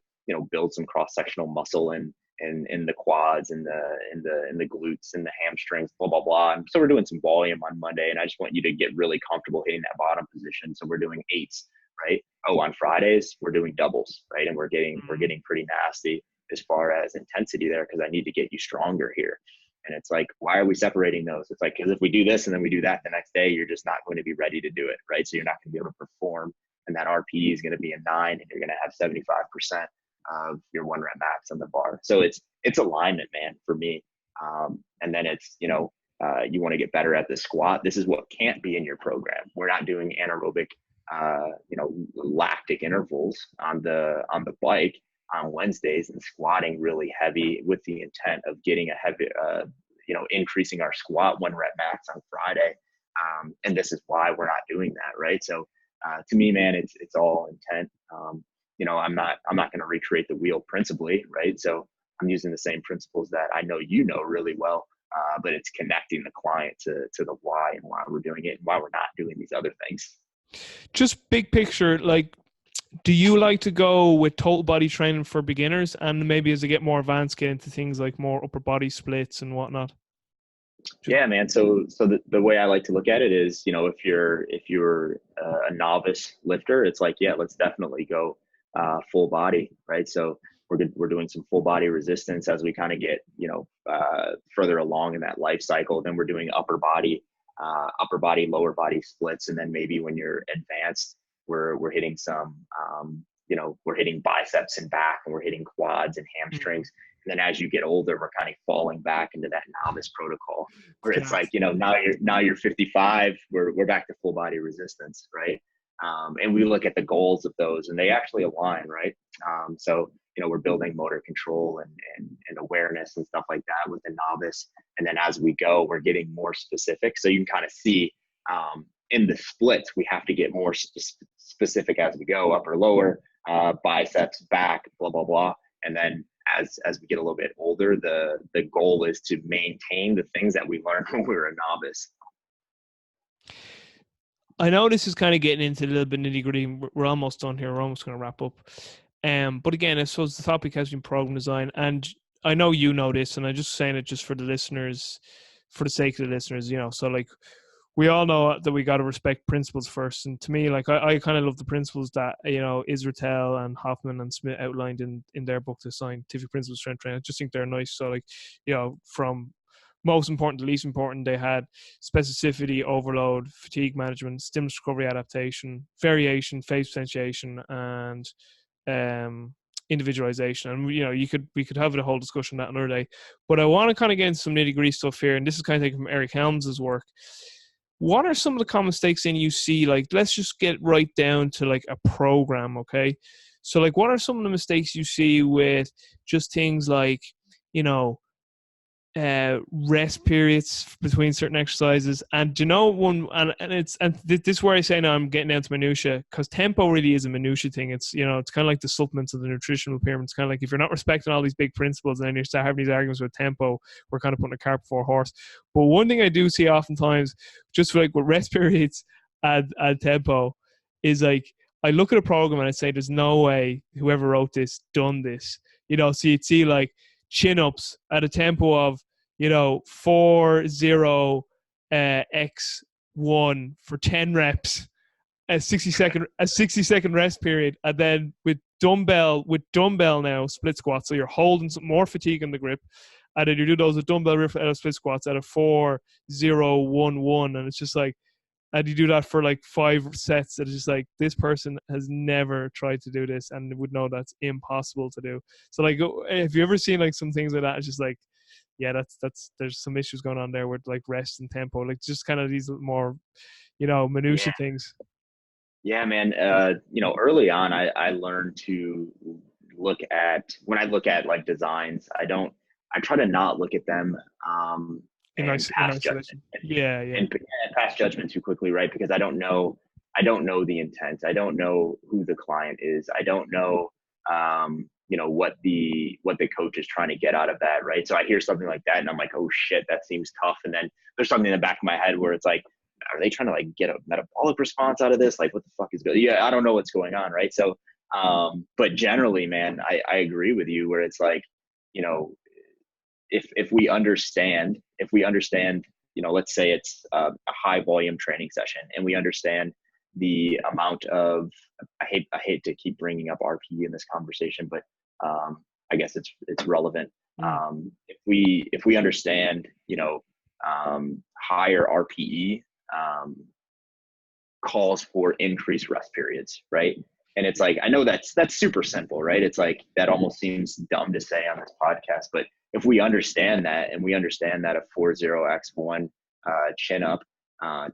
[SPEAKER 2] build some cross sectional muscle in the quads and the glutes and the hamstrings, blah blah blah. And so we're doing some volume on Monday, and I just want you to get really comfortable hitting that bottom position. So we're doing 8s, right? Oh, on Fridays we're doing doubles, right? And we're getting pretty nasty as far as intensity there, because I need to get you stronger here. And it's like, why are we separating those? It's like, because if we do this and then we do that the next day, you're just not going to be ready to do it, right? So you're not going to be able to perform, and that RPE is going to be a 9, and you're going to have 75% of your 1 rep max on the bar. So it's alignment, man, for me. And then it's, you want to get better at the squat. This is what can't be in your program. We're not doing anaerobic, lactic intervals on the bike on Wednesdays and squatting really heavy with the intent of getting a heavy, increasing our squat 1 rep max on Friday. And this is why we're not doing that, right? So to me, man, it's all intent. I'm not going to recreate the wheel principally, right? So I'm using the same principles that I know really well, but it's connecting the client to the why and why we're doing it and why we're not doing these other things.
[SPEAKER 1] Just big picture, like, do you like to go with total body training for beginners, and maybe as they get more advanced, get into things like more upper body splits and whatnot?
[SPEAKER 2] Yeah, man. So the way I like to look at it is, if you're a novice lifter, it's like, yeah, let's definitely go full body, right? So we're doing some full body resistance as we kind of get, further along in that life cycle. Then we're doing upper body, lower body splits. And then maybe when you're advanced, we're hitting some, we're hitting biceps and back, and we're hitting quads and hamstrings. And then as you get older, we're kind of falling back into that novice protocol where it's like, now you're 55, we're back to full body resistance, right? And we look at the goals of those, and they actually align, right? So we're building motor control and awareness and stuff like that with the novice. And then as we go, we're getting more specific. So you can kind of see in the splits, we have to get more specific as we go, upper, lower, biceps, back, blah, blah, blah. And then as we get a little bit older, the goal is to maintain the things that we learned when we were a novice.
[SPEAKER 1] I know this is kind of getting into a little bit nitty gritty. We're almost done here. We're almost going to wrap up. But again, I suppose the topic has been program design, and I know you know this, and I'm just saying it just for the listeners, for the sake of the listeners, so like, we all know that we got to respect principles first. And to me, like, I kind of love the principles that, Israel and Hoffman and Smith outlined in their book, The Scientific Principles of Strength Training. I just think they're nice. So like, from most important to least important, they had specificity, overload, fatigue management, stimulus recovery adaptation, variation, phase potentiation, and individualization. And we could have a whole discussion on that another day. But I want to kind of get into some nitty gritty stuff here, and this is kind of taken from Eric Helms's work. What are some of the common mistakes you see? Like, let's just get right down to like a program, okay? So like, what are some of the mistakes you see with just things like, rest periods between certain exercises? And this is where I say now I'm getting down to minutia, because tempo really is a minutia thing. It's it's kind of like the supplements of the nutritional pyramid. It's kind of like, if you're not respecting all these big principles and then you start having these arguments with tempo, we're kind of putting a cart before a horse. But one thing I do see oftentimes, just like with rest periods and tempo, is like, I look at a program and I say, there's no way whoever wrote this done this. So you'd see like chin-ups at a tempo of 4-0 x1 for 10 reps, a 60-second rest period, and then with dumbbell now split squats, so you're holding some more fatigue in the grip, and then you do those with dumbbell split squats at a 4-0-1-1, and it's just like, and you do that for like 5 sets. It's just like, this person has never tried to do this and would know that's impossible to do. So like, have you ever seen like some things like that? It's just like, yeah, that's there's some issues going on there with like rest and tempo, like just kind of these more, minutia things.
[SPEAKER 2] Yeah, man. Early on, I learned to when I look at like designs, I try to not look at them
[SPEAKER 1] In isolation. Yeah.
[SPEAKER 2] And pass judgment too quickly, right? Because I don't know the intent. I don't know who the client is. I don't know, what the coach is trying to get out of that, right? So I hear something like that, and I'm like, oh shit, that seems tough. And then there's something in the back of my head where it's like, are they trying to like get a metabolic response out of this? Like, what the fuck is going? Yeah, I don't know what's going on, right? So, but generally, man, I agree with you where it's like, if we understand, let's say it's a high volume training session, and we understand the amount of, I hate to keep bringing up RPE in this conversation, but I guess it's relevant.
[SPEAKER 1] Mm.
[SPEAKER 2] If we understand, higher RPE calls for increased rest periods, right? And it's like, I know that's super simple, right? It's like that almost seems dumb to say on this podcast, but if we understand that, and we understand that a 40x1 chin up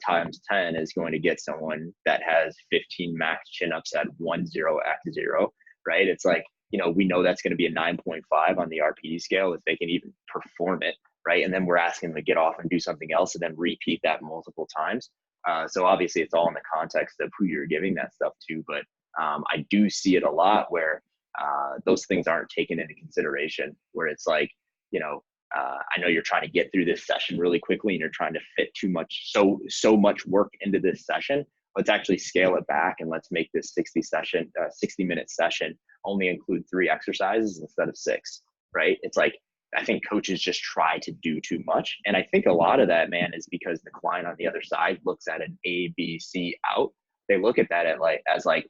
[SPEAKER 2] times 10 is going to get someone that has 15 max chin ups at 10x0, right? It's like, we know that's going to be a 9.5 on the RPE scale if they can even perform it, right? And then we're asking them to get off and do something else and then repeat that multiple times. So obviously it's all in the context of who you're giving that stuff to, but I do see it a lot where those things aren't taken into consideration, where it's like, I know you're trying to get through this session really quickly and you're trying to fit so much work into this session. Let's actually scale it back and let's make this 60-minute session only include 3 exercises instead of 6, right? It's like, I think coaches just try to do too much. And I think a lot of that, man, is because the client on the other side looks at an A, B, C out. They look at that as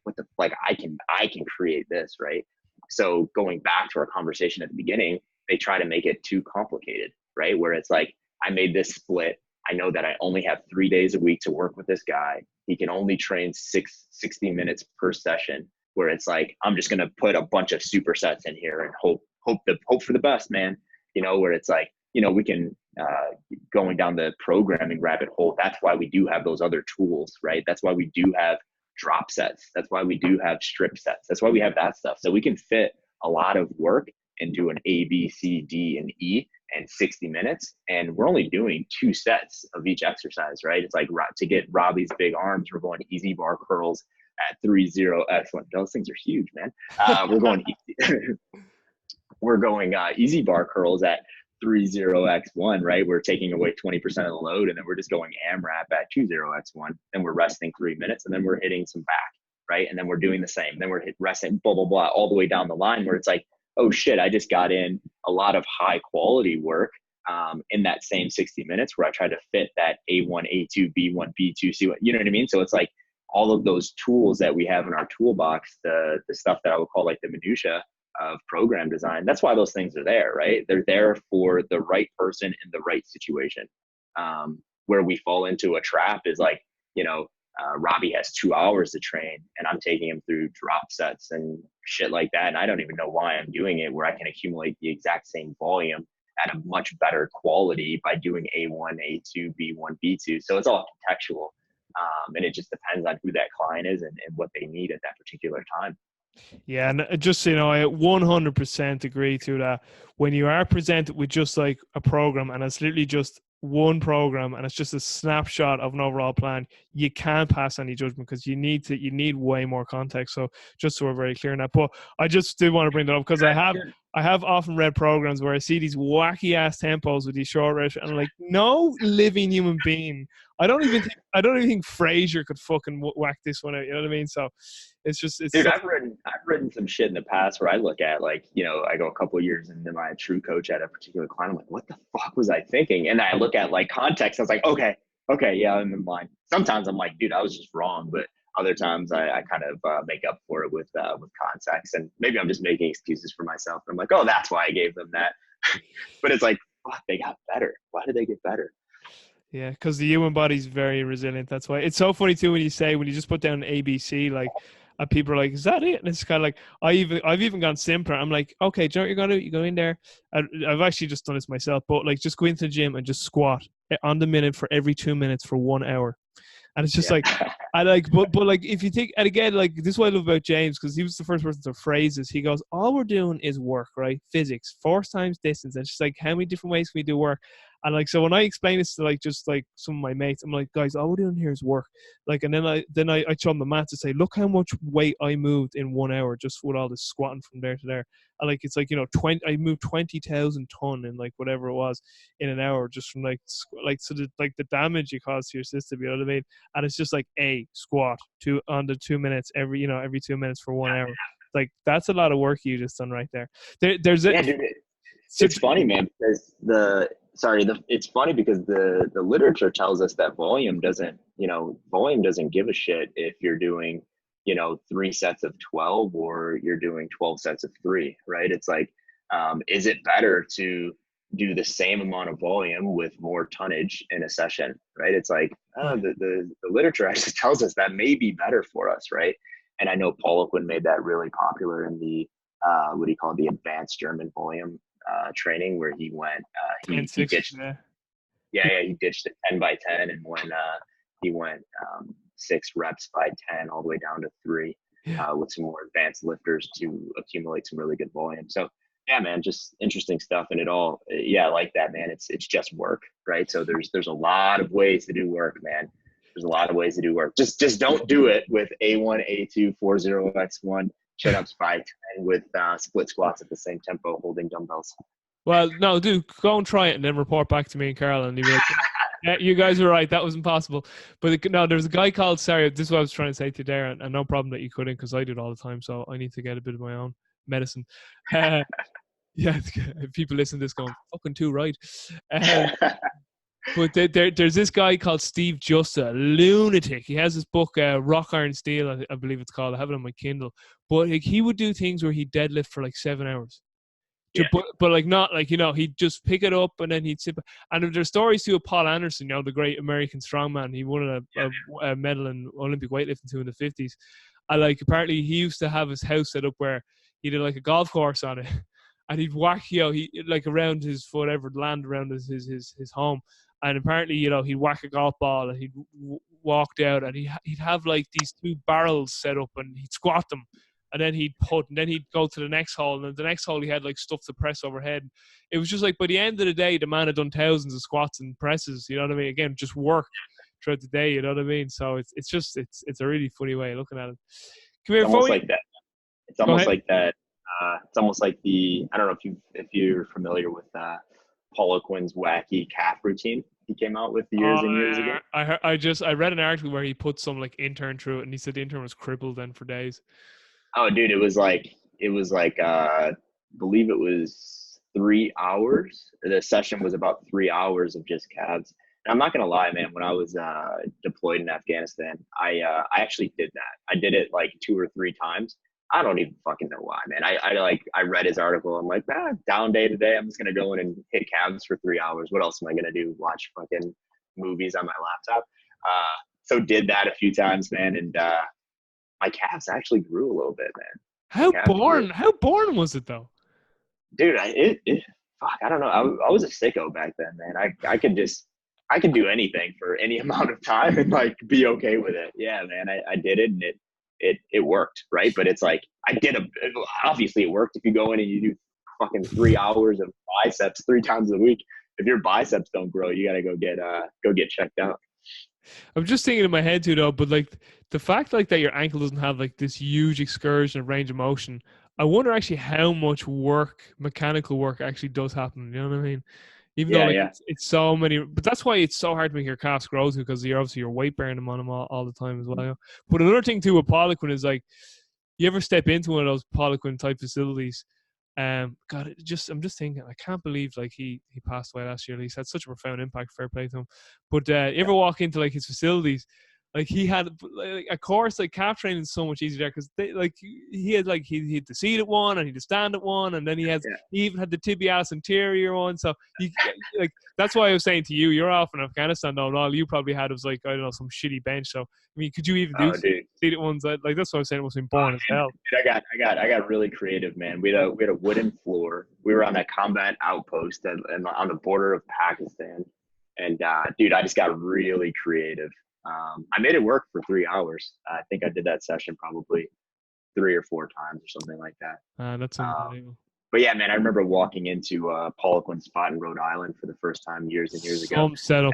[SPEAKER 2] what the, like, I can create this, right? So going back to our conversation at the beginning, they try to make it too complicated, right? Where it's like, I made this split. I know that I only have 3 days a week to work with this guy. He can only train 60 minutes per session, where it's like, I'm just going to put a bunch of supersets in here and hope for the best, man. Where it's like, we can, going down the programming rabbit hole. That's why we do have those other tools, right? That's why we do have drop sets. That's why we do have strip sets. That's why we have that stuff. So we can fit a lot of work into an A, B, C, D, and E and 60 minutes. And we're only doing 2 sets of each exercise, right? It's like, to get Robbie's big arms, we're going easy bar curls at 30. Excellent. Those things are huge, man. We're going easy bar curls at 30x1, right? We're taking away 20% of the load, and then we're just going AMRAP at 20x1. Then we're resting 3 minutes, and then we're hitting some back, right? And then we're doing the same. Then we're resting, blah, blah, blah, all the way down the line, where it's like, oh shit, I just got in a lot of high quality work in that same 60 minutes, where I tried to fit that A1, A2, B1, B2, C1, you know what I mean? So it's like all of those tools that we have in our toolbox, the stuff that I would call like the minutia of program design. That's why those things are there, right? They're there for the right person in the right situation. Where we fall into a trap is like, Robbie has 2 hours to train and I'm taking him through drop sets and shit like that. And I don't even know why I'm doing it, where I can accumulate the exact same volume at a much better quality by doing A1, A2, B1, B2. So it's all contextual. And it just depends on who that client is and what they need at that particular time.
[SPEAKER 1] Yeah, and just I 100% agree to that. When you are presented with just like a program and it's literally just one program and it's just a snapshot of an overall plan, you can't pass any judgment because you need way more context. So just so we're very clear on that. But I just did want to bring that up because I have often read programs where I see these wacky ass tempos with these short reps, and I'm like, no living human being. I don't even think Fraser could fucking whack this one out. You know what I mean? So it's
[SPEAKER 2] dude. I've written some shit in the past where I look at like, I go a couple of years into my true coach at a particular client. I'm like, what the fuck was I thinking? And I look at like context. I was like, okay, yeah, I'm in line. Sometimes I'm like, dude, I was just wrong, but other times I kind of make up for it with context, and maybe I'm just making excuses for myself. I'm like, oh, that's why I gave them that. But it's like, fuck, they got better. Why did they get better?
[SPEAKER 1] Yeah, because the human body's very resilient. That's why it's so funny too when you just put down ABC, like, and people are like, "Is that it?" And it's kind of like I've even gone simpler. I'm like, okay, do you know what you're gonna do? You go in there. I've actually just done this myself, but like, just go into the gym and just squat on the minute for every 2 minutes for 1 hour. And it's just like, I like, but like, if you think, and again, like, this is what I love about James, because he was the first person to phrase this. He goes, all we're doing is work, right? Physics, force times distance. And it's just like, how many different ways can we do work? And like, so when I explain this to like, just like some of my mates, I'm like, guys, all we're doing here is work. Like, and then I show them the maths to say, look how much weight I moved in 1 hour just with all this squatting from there to there. And like, it's like, I moved 20,000 ton in like whatever it was in an hour, just from like so the damage you cause to your system, you know what I mean? And it's just like a squat under 2 minutes every 2 minutes for 1 hour. Like, that's a lot of work you just done right there. There's
[SPEAKER 2] dude, it's funny, man, because it's funny because the literature tells us that volume doesn't give a shit if you're doing 3 sets of 12 or you're doing 12 sets of 3, right? It's like Is it better to do the same amount of volume with more tonnage in a session, right? It's like
[SPEAKER 1] Yeah.
[SPEAKER 2] the literature actually tells us that may be better for us, right? And I know Paul Oakland made that really popular in the what do you call it, the advanced German volume training, where he went he
[SPEAKER 1] 10-6.
[SPEAKER 2] ditched he ditched the 10 by 10 and he went 6 reps by 10 all the way down to 3
[SPEAKER 1] Yeah.
[SPEAKER 2] with some more advanced lifters to accumulate some really good volume. So yeah, man, just interesting stuff. And it all, yeah, I like that, man. It's just work, right? So there's a lot of ways to do work, man. There's a lot of ways to do work. Just don't do it with A1, A2, 40X1, chin-ups 510 with split squats at the same tempo, holding dumbbells.
[SPEAKER 1] Well, no, dude, go and try it and then report back to me and Carol, and you'll be like, yeah, you guys were right. That was impossible. But no, there's a guy called Sarah. This is what I was trying to say to you there, and no problem that you couldn't, because I do it all the time. So I need to get a bit of my own medicine. Yeah, people listen to this going, fucking too right. But there's this guy called Steve Justa, a lunatic. He has this book, Rock Iron Steel, I believe it's called. I have it on my Kindle. But like, he would do things where he'd deadlift for like 7 hours.
[SPEAKER 2] Yeah.
[SPEAKER 1] But like, not like, he'd just pick it up and then he'd sit. And there's stories too of Paul Anderson, the great American strongman. He won a medal in Olympic weightlifting too in the 50s. And like, apparently he used to have his house set up where he did like a golf course on it. And he'd whack, he like around his whatever land around his home. And apparently, he'd whack a golf ball and he'd walk out and he'd have like these 2 barrels set up and he'd squat them. And then he'd put, and then he'd go to the next hole. And the next hole, he had like stuff to press overhead. It was just like, by the end of the day, the man had done thousands of squats and presses. You know what I mean? Again, just work throughout the day. You know what I mean? So it's a really funny way of looking at it. Come here,
[SPEAKER 2] it's almost like that. It's almost like that. It's almost like I don't know if you're familiar with Paul Oakland's wacky calf routine he came out with years and years ago.
[SPEAKER 1] I read an article where he put some like intern through it, and he said the intern was crippled then for days.
[SPEAKER 2] Oh, dude, it was like I believe it was 3 hours. The session was about 3 hours of just calves. And I'm not gonna lie, man. When I was deployed in Afghanistan, I actually did that. I did it like 2 or 3 times. I don't even fucking know why, man. I read his article. I'm like, down day today. I'm just gonna go in and hit calves for 3 hours. What else am I gonna do? Watch fucking movies on my laptop. So did that a few times, man, and my calves actually grew a little bit, man.
[SPEAKER 1] How boring was it though?
[SPEAKER 2] Dude, fuck, I don't know. I was a sicko back then, man. I could do anything for any amount of time and like be okay with it. Yeah, man. I did it and it worked, right? But it's like obviously it worked if you go in and you do fucking 3 hours of biceps 3 times a week. If your biceps don't grow, you gotta go get checked out.
[SPEAKER 1] I'm just thinking in my head too, though. But like the fact like that your ankle doesn't have like this huge excursion of range of motion, I wonder actually how much mechanical work actually does happen. You know what I mean? Even though it's so many, but that's why it's so hard to make your calves grow too, because you're weight bearing them on them all the time as well. But another thing too with Poliquin is like, you ever step into one of those Poliquin type facilities? God, I'm just thinking, I can't believe like he passed away last year. He's had such a profound impact. Fair play to him. But you ever walk into like his facilities? Like he had like a course, like calf training is so much easier there because he had the seated one and he had the stand at one, and then he even had the tibialis anterior one. So like that's why I was saying to you, you're off in Afghanistan though, and all you probably had was like, I don't know, some shitty bench. So I mean, could you even do seated ones? Like that's what I was saying, it must have been boring as hell.
[SPEAKER 2] Dude, I got really creative, man. We had a wooden floor. We were on a combat outpost and on the border of Pakistan, and dude, I just got really creative. I made it work for 3 hours. I think I did that session probably 3 or 4 times or something like that.
[SPEAKER 1] That's unbelievable.
[SPEAKER 2] But yeah, man, I remember walking into Poliquin spot in Rhode Island for the first time years and years ago.
[SPEAKER 1] Setup.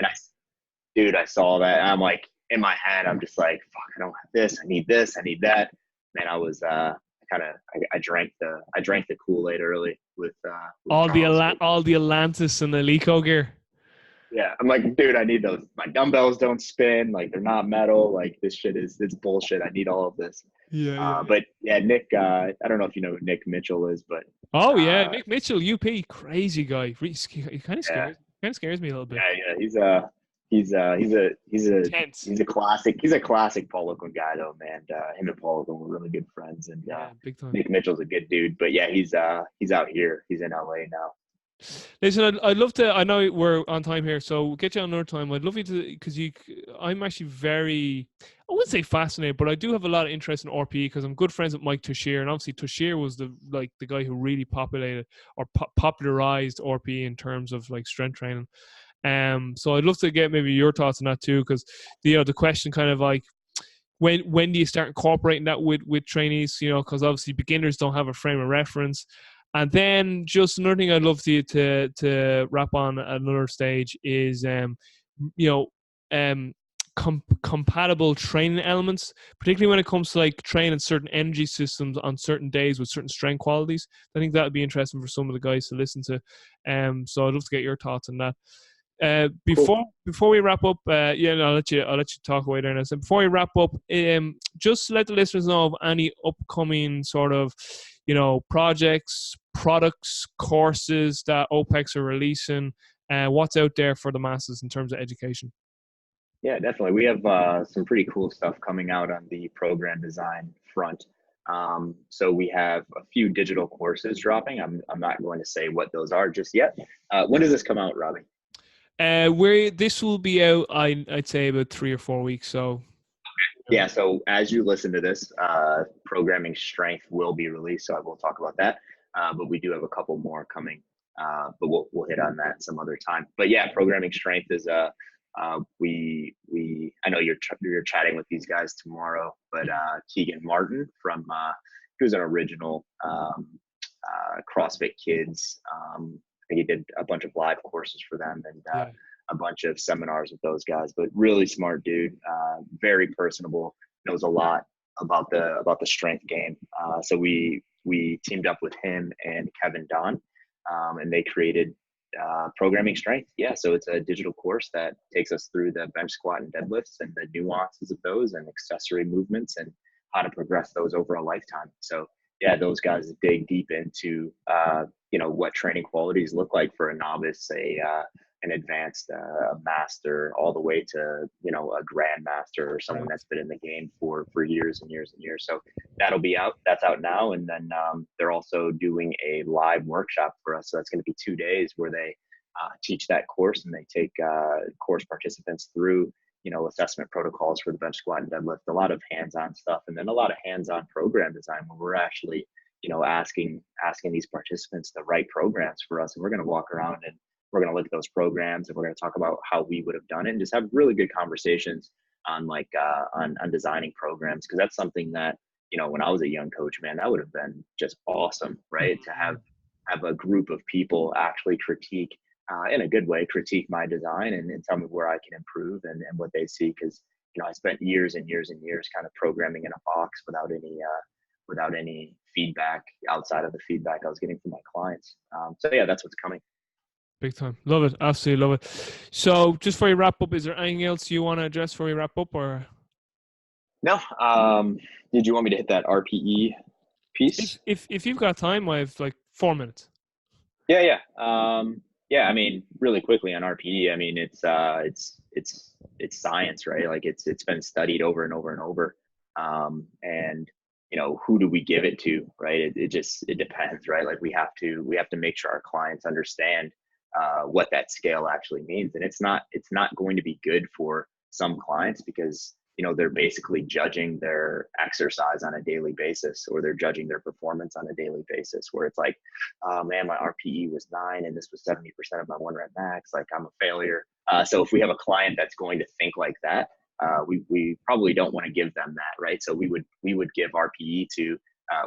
[SPEAKER 2] And I saw that. And I'm like, in my head, I'm just like, fuck, I don't have this. I need this. I need that. Man, I was I drank the Kool-Aid early with
[SPEAKER 1] all the Atlantis and the Lico gear.
[SPEAKER 2] Yeah, I'm like, dude, I need those. My dumbbells don't spin. Like, they're not metal. Like, this shit it's bullshit. I need all of this.
[SPEAKER 1] Yeah.
[SPEAKER 2] But yeah, Nick, I don't know if you know who Nick Mitchell is, but.
[SPEAKER 1] Oh, yeah. Nick Mitchell, UP, crazy guy. He kind of scares me a little bit.
[SPEAKER 2] Yeah.
[SPEAKER 1] Tense.
[SPEAKER 2] He's a classic Paul Oakland guy though, man. Him and Paul Oakland were really good friends, and
[SPEAKER 1] Yeah, big time.
[SPEAKER 2] Nick Mitchell's a good dude. But yeah, he's out here. He's in LA now.
[SPEAKER 1] Listen, I'd love to. I know we're on time here, so we'll get you on another time. I'd love you to, because I'm actually very, I wouldn't say fascinated, but I do have a lot of interest in RPE because I'm good friends with Mike Tushir, and obviously Tushir was the guy who really populated or popularized RPE in terms of like strength training. So I'd love to get maybe your thoughts on that too, because the question kind of like, when do you start incorporating that with trainees? Because obviously beginners don't have a frame of reference. And then just another thing I'd love to wrap on at another stage is compatible training elements, particularly when it comes to like training certain energy systems on certain days with certain strength qualities. I think that would be interesting for some of the guys to listen to. So I'd love to get your thoughts on that.
[SPEAKER 2] Cool.
[SPEAKER 1] Before we wrap up, I'll let you talk away there now. So before we wrap up, just let the listeners know of any upcoming sort of, projects, products, courses that OPEX are releasing, what's out there for the masses in terms of education.
[SPEAKER 2] Yeah, definitely. We have some pretty cool stuff coming out on the program design front. So we have a few digital courses dropping. I'm not going to say what those are just yet. When does this come out, Robbie?
[SPEAKER 1] Where this will be out, I'd say about 3 or 4 weeks. So
[SPEAKER 2] Yeah, so as you listen to this, programming strength will be released, so I will talk about that. But we do have a couple more coming, but we'll hit on that some other time. But yeah, programming strength is we I know you're chatting with these guys tomorrow, but Keegan Martin from he was an original CrossFit Kids. I think he did a bunch of live courses for them, and
[SPEAKER 1] yeah.
[SPEAKER 2] a bunch of seminars with those guys, but really smart dude, very personable, knows a lot about the strength game. So we teamed up with him and Kevin Don, and they created programming strength. Yeah, so it's a digital course that takes us through the bench squat and deadlifts and the nuances of those and accessory movements and how to progress those over a lifetime. So yeah, those guys dig deep into what training qualities look like for a novice, an advanced master, all the way to a grandmaster or someone that's been in the game for years and years and years. So that'll be out. That's out now, and then they're also doing a live workshop for us. So that's going to be 2 days where they teach that course, and they take course participants through assessment protocols for the bench squat and deadlift, a lot of hands-on stuff, and then a lot of hands-on program design where we're actually asking these participants to write programs for us, and we're going to walk around and we're going to look at those programs, and we're going to talk about how we would have done it and just have really good conversations on on designing programs, because that's something that when I was a young coach, man, that would have been just awesome, right? To have a group of people actually critique in a good way, critique my design and tell me where I can improve and what they see, because I spent years and years and years kind of programming in a box without any feedback outside of the feedback I was getting from my clients. So yeah, that's what's coming.
[SPEAKER 1] Big time. Love it. Absolutely love it. So just before you wrap up, is there anything else you want to address before we wrap up, or?
[SPEAKER 2] No. Did you want me to hit that RPE piece?
[SPEAKER 1] If you've got time, I have like 4 minutes.
[SPEAKER 2] Yeah. Yeah. I mean, really quickly on RPE. I mean, it's science, right? Like it's been studied over and over and over. And who do we give it to, right? It depends, right? Like we have to make sure our clients understand what that scale actually means, and it's not going to be good for some clients because they're basically judging their exercise on a daily basis, or they're judging their performance on a daily basis, where it's like, oh man, my RPE was 9 and this was 70% of my 1 rep max, like I'm a failure. So if we have a client that's going to think like that, we probably don't want to give them that, right? So we would give RPE to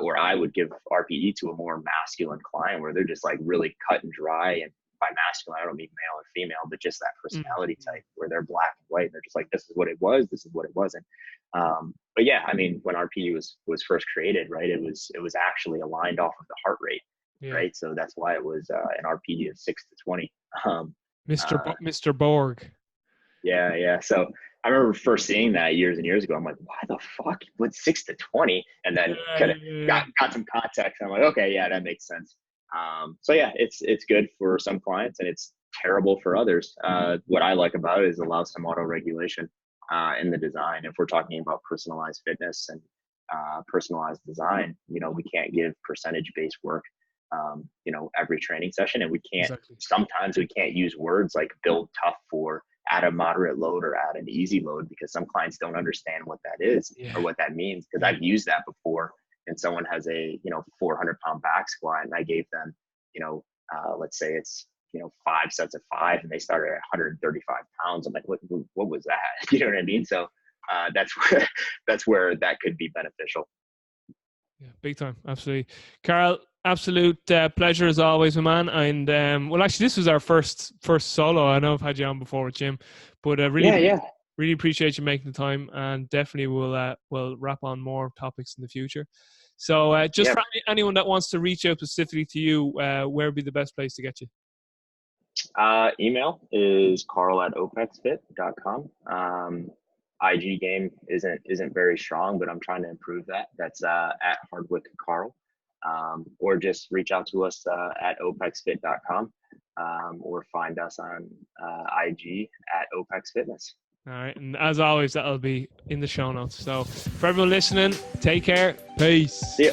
[SPEAKER 2] or I would give RPE to a more masculine client where they're just like really cut and dry. And by masculine, I don't mean male or female, but just that personality type where they're black and white. And they're just like, this is what it was, this is what it wasn't. But yeah, I mean, when RPE was first created, right, it was actually aligned off of the heart rate, right? So that's why it was an RPE of 6 to 20.
[SPEAKER 1] Mr. Borg.
[SPEAKER 2] Yeah. So I remember first seeing that years and years ago. I'm like, why the fuck? What 6 to 20? And then kind of got some context. I'm like, okay, yeah, that makes sense. So yeah, it's good for some clients, and it's terrible for others. What I like about it is it allows some auto regulation in the design. If we're talking about personalized fitness and personalized design, we can't give percentage based work, every training session, and we can't.
[SPEAKER 1] Exactly.
[SPEAKER 2] Sometimes we can't use words like build tough for add a moderate load or add an easy load, because some clients don't understand what that is or what that means. Because I've used that before, and someone has a 400-pound back squat, and I gave them let's say it's 5 sets of 5, and they started at 135 pounds. I'm like, what was that? You know what I mean? So that's where that could be beneficial.
[SPEAKER 1] Yeah, big time. Absolutely. Carl, absolute pleasure as always, my man. And well, actually, this was our first solo. I know I've had you on before with Jim, but really appreciate you making the time, and definitely we'll wrap on more topics in the future. So for anyone that wants to reach out specifically to you, where would be the best place to get you?
[SPEAKER 2] Email is carl@opexfit.com. IG game isn't very strong, but I'm trying to improve that. That's at Hardwick Carl. Or just reach out to us at opexfit.com, or find us on IG at OPEX Fitness.
[SPEAKER 1] All right. And as always, that'll be in the show notes. So for everyone listening, take care. Peace.
[SPEAKER 2] See ya.